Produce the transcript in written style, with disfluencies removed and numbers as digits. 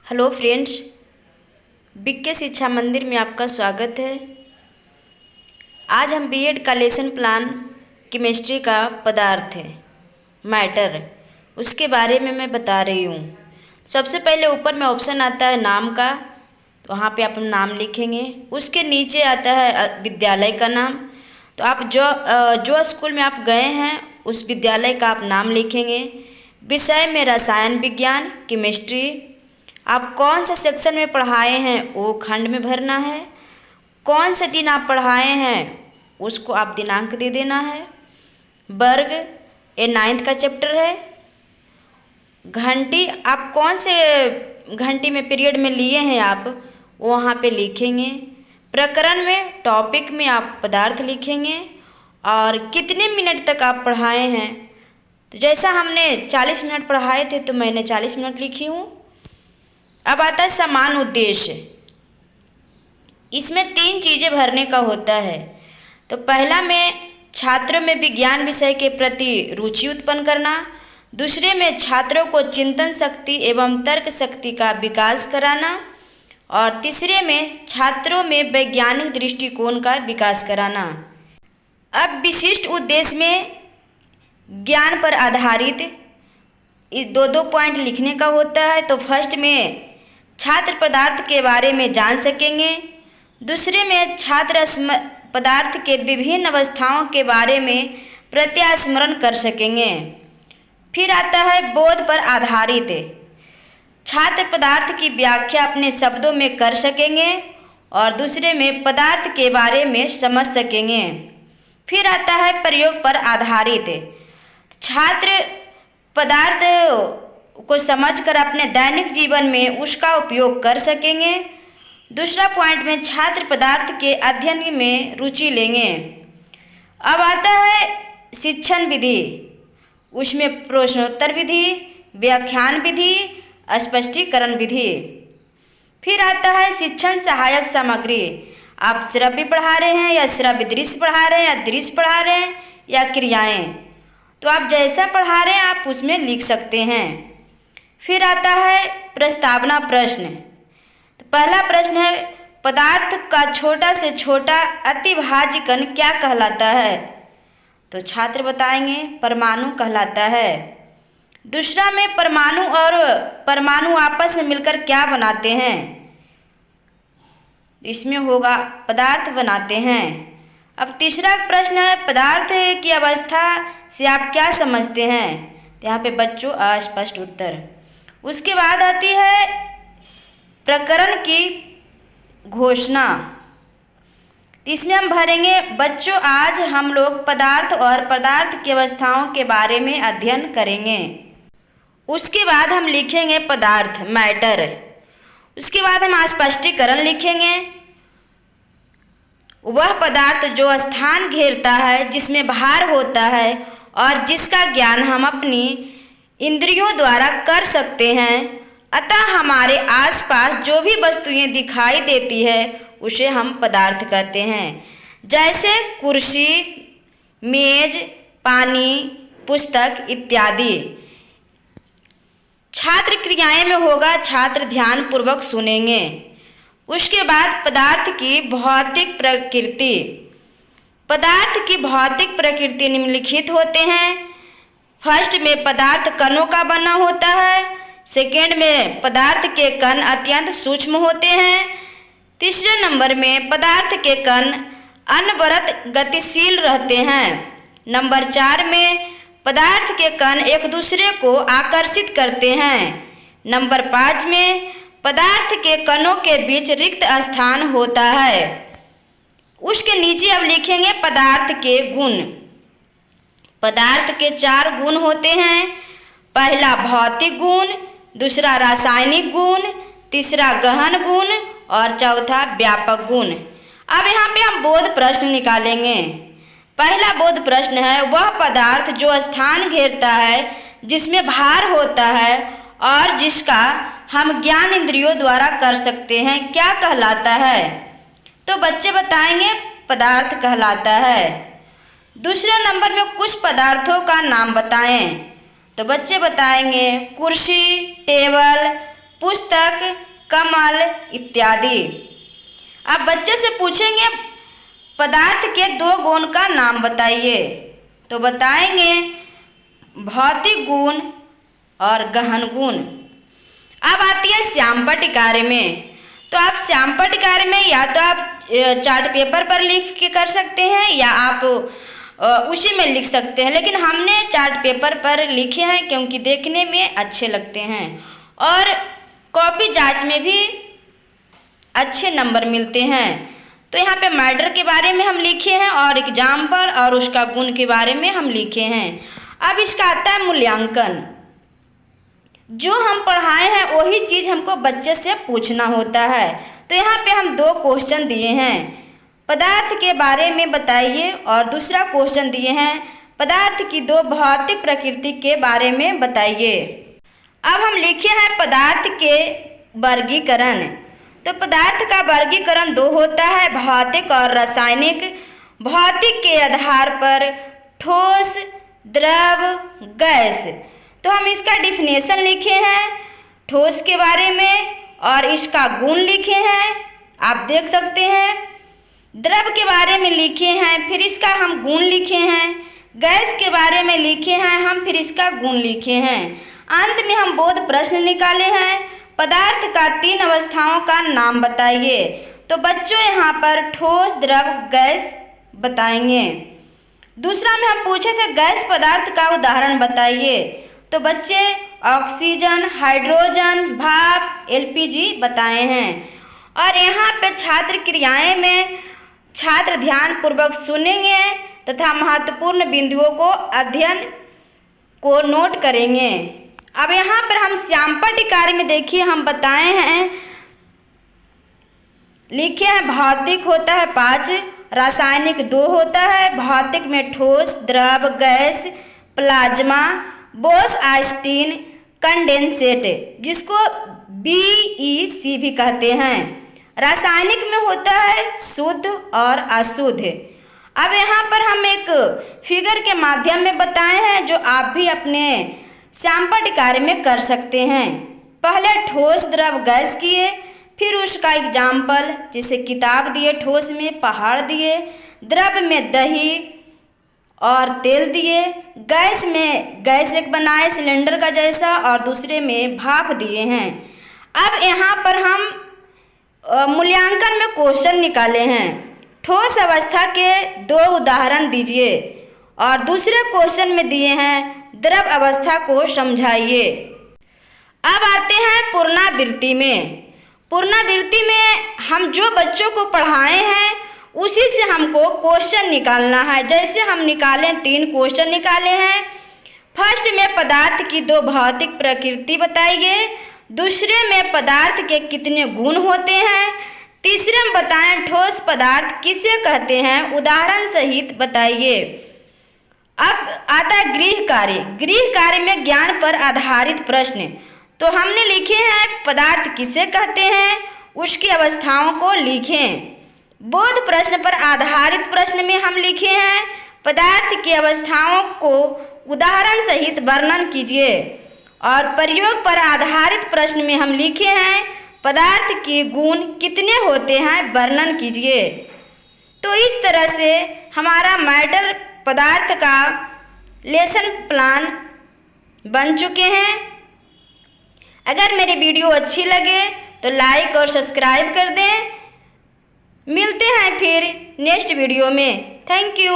Hello friends, BK शिक्षा मंदिर में आपका स्वागत है। आज हम बीएड का लेसन प्लान केमिस्ट्री का पदार्थ है मैटर उसके बारे में मैं बता रही हूँ। सबसे पहले ऊपर में ऑप्शन आता है नाम का, तो वहाँ पे आप नाम लिखेंगे। उसके नीचे आता है विद्यालय का नाम, तो आप जो स्कूल में आप गए हैं उस विद्यालय का आप नाम लिखेंगे। विषय में रसायन विज्ञान केमिस्ट्री। आप कौन सा सेक्शन में पढ़ाए हैं वो खंड में भरना है। कौन से दिन आप पढ़ाए हैं उसको आप दिनांक दे देना है। वर्ग ये 9th का चैप्टर है। घंटी आप कौन से घंटी में पीरियड में लिए हैं आप वो वहाँ पे लिखेंगे। प्रकरण में टॉपिक में आप पदार्थ लिखेंगे और कितने मिनट तक आप पढ़ाए हैं। तो जैसा हमने 40 मिनट पढ़ाए थे तो मैंने 40 मिनट लिखी हूँ। अब आता है समान उद्देश्य। इसमें 3 चीज़ें भरने का होता है। तो पहला में छात्रों में विज्ञान विषय के प्रति रुचि उत्पन्न करना। दूसरे में छात्रों को चिंतन शक्ति एवं तर्क शक्ति का विकास कराना। और तीसरे में छात्रों में वैज्ञानिक दृष्टिकोण का विकास कराना। अब विशिष्ट उद्देश्य में ज्ञान पर आधारित 2 पॉइंट लिखने का होता है। तो फर्स्ट में छात्र पदार्थ के बारे में जान सकेंगे। दूसरे में छात्र पदार्थ के विभिन्न अवस्थाओं के बारे में प्रत्यास्मरण कर सकेंगे। फिर आता है बोध पर आधारित। छात्र पदार्थ की व्याख्या अपने शब्दों में कर सकेंगे और दूसरे में पदार्थ के बारे में समझ सकेंगे। फिर आता है प्रयोग पर आधारित। छात्र पदार्थ को समझकर अपने दैनिक जीवन में उसका उपयोग कर सकेंगे। दूसरा पॉइंट में छात्र पदार्थ के अध्ययन में रुचि लेंगे। अब आता है शिक्षण विधि। उसमें प्रश्नोत्तर विधि, व्याख्यान विधि, स्पष्टीकरण विधि। फिर आता है शिक्षण सहायक सामग्री। आप श्रव्य पढ़ा रहे हैं या श्रव्य दृश्य पढ़ा रहे हैं या दृश्य पढ़ा रहे हैं या क्रियाएं, तो आप जैसा पढ़ा रहे हैं आप उसमें लिख सकते हैं। फिर आता है प्रस्तावना प्रश्न। तो पहला प्रश्न है पदार्थ का छोटा से छोटा अतिभाज्य कण क्या कहलाता है। तो छात्र बताएंगे परमाणु कहलाता है। दूसरा में परमाणु और परमाणु आपस में मिलकर क्या बनाते हैं। इसमें होगा पदार्थ बनाते हैं। अब तीसरा प्रश्न है पदार्थ की अवस्था से आप क्या समझते हैं। तो यहाँ पे बच्चों अस्पष्ट उत्तर। उसके बाद आती है प्रकरण की घोषणा। इसमें हम भरेंगे बच्चों आज हम लोग पदार्थ और पदार्थ की अवस्थाओं के बारे में अध्ययन करेंगे। उसके बाद हम लिखेंगे पदार्थ मैटर। उसके बाद हम स्पष्टीकरण लिखेंगे। वह पदार्थ जो स्थान घेरता है, जिसमें भार होता है और जिसका ज्ञान हम अपनी इंद्रियों द्वारा कर सकते हैं। अतः हमारे आसपास जो भी वस्तुएं दिखाई देती है उसे हम पदार्थ कहते हैं, जैसे कुर्सी, मेज, पानी, पुस्तक इत्यादि। छात्र क्रियाएं में होगा छात्र ध्यान पूर्वक सुनेंगे। उसके बाद पदार्थ की भौतिक प्रकृति। पदार्थ की भौतिक प्रकृति निम्नलिखित होते हैं। फर्स्ट में पदार्थ कणों का बना होता है। सेकेंड में पदार्थ के कण अत्यंत सूक्ष्म होते हैं। तीसरे नंबर में पदार्थ के कण अनवरत गतिशील रहते हैं। नंबर 4 में पदार्थ के कण एक दूसरे को आकर्षित करते हैं। नंबर 5 में पदार्थ के कणों के बीच रिक्त स्थान होता है। उसके नीचे अब लिखेंगे पदार्थ के गुण। पदार्थ के 4 गुण होते हैं। पहला भौतिक गुण, दूसरा रासायनिक गुण, तीसरा गहन गुण और चौथा व्यापक गुण। अब यहाँ पे हम बोध प्रश्न निकालेंगे। पहला बोध प्रश्न है वह पदार्थ जो स्थान घेरता है, जिसमें भार होता है और जिसका हम ज्ञान इंद्रियों द्वारा कर सकते हैं, क्या कहलाता है। तो बच्चे बताएंगे पदार्थ कहलाता है। दूसरे नंबर में कुछ पदार्थों का नाम बताएं। तो बच्चे बताएंगे कुर्सी, टेबल, पुस्तक, कमल इत्यादि। अब बच्चे से पूछेंगे पदार्थ के 2 गुण का नाम बताइए, तो बताएंगे भौतिक गुण और गहन गुण। अब आती है श्यामपट्ट कार्य में। तो आप श्यामपट्ट कार्य में या तो आप चार्ट पेपर पर लिख के कर सकते हैं या आप उसी में लिख सकते हैं, लेकिन हमने चार्ट पेपर पर लिखे हैं क्योंकि देखने में अच्छे लगते हैं और कॉपी जांच में भी अच्छे नंबर मिलते हैं। तो यहाँ पे मैटर के बारे में हम लिखे हैं और एग्जाम्पल और उसका गुण के बारे में हम लिखे हैं। अब इसका आता है मूल्यांकन। जो हम पढ़ाए हैं वही चीज़ हमको बच्चे से पूछना होता है। तो यहाँ पे हम 2 क्वेश्चन दिए हैं, पदार्थ के बारे में बताइए, और दूसरा क्वेश्चन दिए हैं पदार्थ की 2 भौतिक प्रकृति के बारे में बताइए। अब हम लिखे हैं पदार्थ के वर्गीकरण। तो पदार्थ का वर्गीकरण 2 होता है, भौतिक और रासायनिक। भौतिक के आधार पर ठोस, द्रव, गैस। तो हम इसका डिफिनेशन लिखे हैं ठोस के बारे में और इसका गुण लिखे हैं, आप देख सकते हैं। द्रव के बारे में लिखे हैं, फिर इसका हम गुण लिखे हैं। गैस के बारे में लिखे हैं हम, फिर इसका गुण लिखे हैं। अंत में हम बोध प्रश्न निकाले हैं, पदार्थ का 3 अवस्थाओं का नाम बताइए। तो बच्चों यहाँ पर ठोस, द्रव, गैस बताएंगे। दूसरा में हम पूछे थे गैस पदार्थ का उदाहरण बताइए। तो बच्चे ऑक्सीजन, हाइड्रोजन, भाप, एलपीजी बताए हैं। और यहाँ पे छात्र क्रियाएं में छात्र ध्यान पूर्वक सुनेंगे तथा महत्वपूर्ण बिंदुओं को अध्ययन को नोट करेंगे। अब यहाँ पर हम श्यामपट्ट कार्य में देखिए हम बताए हैं, लिखे हैं भौतिक होता है 5, रासायनिक 2 होता है। भौतिक में ठोस, द्रव, gas, plasma, Bose Einstein, condensate, जिसको BEC भी कहते हैं। रासायनिक में होता है शुद्ध और अशुद्ध। अब यहाँ पर हम एक फिगर के माध्यम में बताए हैं जो आप भी अपने श्यामपट्ट कार्य में कर सकते हैं। पहले ठोस, द्रव, गैस किए, फिर उसका एग्जाम्पल जैसे किताब दिए, ठोस में पहाड़ दिए, द्रव में दही और तेल दिए, गैस में गैस एक बनाए सिलेंडर का जैसा और दूसरे में भाप दिए हैं। अब यहाँ पर हम मूल्यांकन में क्वेश्चन निकाले हैं, ठोस अवस्था के 2 उदाहरण दीजिए और दूसरे क्वेश्चन में दिए हैं द्रव अवस्था को समझाइए। अब आते हैं पुनरावृत्ति में। पुनरावृत्ति में हम जो बच्चों को पढ़ाए हैं उसी से हमको क्वेश्चन निकालना है। जैसे हम निकाले 3 क्वेश्चन निकाले हैं। फर्स्ट में पदार्थ की 2 भौतिक प्रकृति बताइए, दूसरे में पदार्थ के कितने गुण होते हैं, तीसरे में बताएं ठोस पदार्थ किसे कहते हैं, उदाहरण सहित बताइए। अब आता है गृह कार्य। गृह कार्य में ज्ञान पर आधारित प्रश्न। तो हमने लिखे हैं पदार्थ किसे कहते हैं, उसकी अवस्थाओं को लिखें। बोध प्रश्न पर आधारित प्रश्न में हम लिखे हैं पदार्थ की अवस्थाओं को उदाहरण सहित वर्णन कीजिए। और प्रयोग पर आधारित प्रश्न में हम लिखे हैं पदार्थ के गुण कितने होते हैं, वर्णन कीजिए। तो इस तरह से हमारा मैटर पदार्थ का लेसन प्लान बन चुके हैं। अगर मेरी वीडियो अच्छी लगे तो लाइक और सब्सक्राइब कर दें। मिलते हैं फिर नेक्स्ट वीडियो में। Thank you.